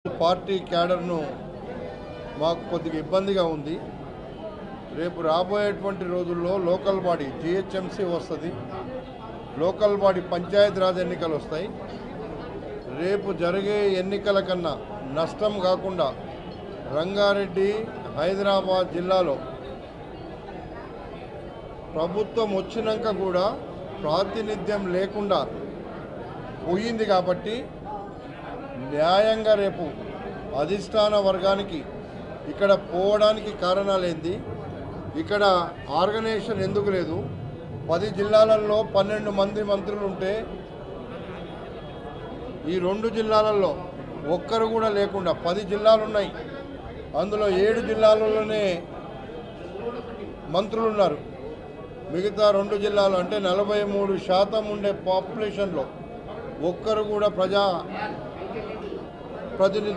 Party క్యాడర్ను మాకు కొద్దిగా ఇబ్బందిగా ఉంది. రేపు రాబోయేటువంటి రోజుల్లో లోకల్ బాడీ జిహెచ్ఎంసీ వస్తుంది, లోకల్ బాడీ పంచాయతీరాజ్ ఎన్నికలు వస్తాయి. రేపు జరిగే ఎన్నికల కన్నా నష్టం కాకుండా రంగారెడ్డి హైదరాబాద్ జిల్లాలో ప్రభుత్వం వచ్చినాక కూడా ప్రాతినిధ్యం లేకుండా పోయింది కాబట్టి న్యాయంగా రేపు అధిష్టాన వర్గానికి ఇక్కడ పోవడానికి కారణాలేంది, ఇక్కడ ఆర్గనైజేషన్ ఎందుకు లేదు, 10 జిల్లాలలో 12 మంది మంత్రులు ఉంటే ఈ 2 జిల్లాలలో ఒక్కరు కూడా లేకుండా 10 జిల్లాలు ఉన్నాయి, అందులో 7 జిల్లాలలోనే మంత్రులు ఉన్నారు. మిగతా 2 జిల్లాలు అంటే 43% ఉండే పాపులేషన్లో ఒక్కరు కూడా ప్రజాప్రతినిధి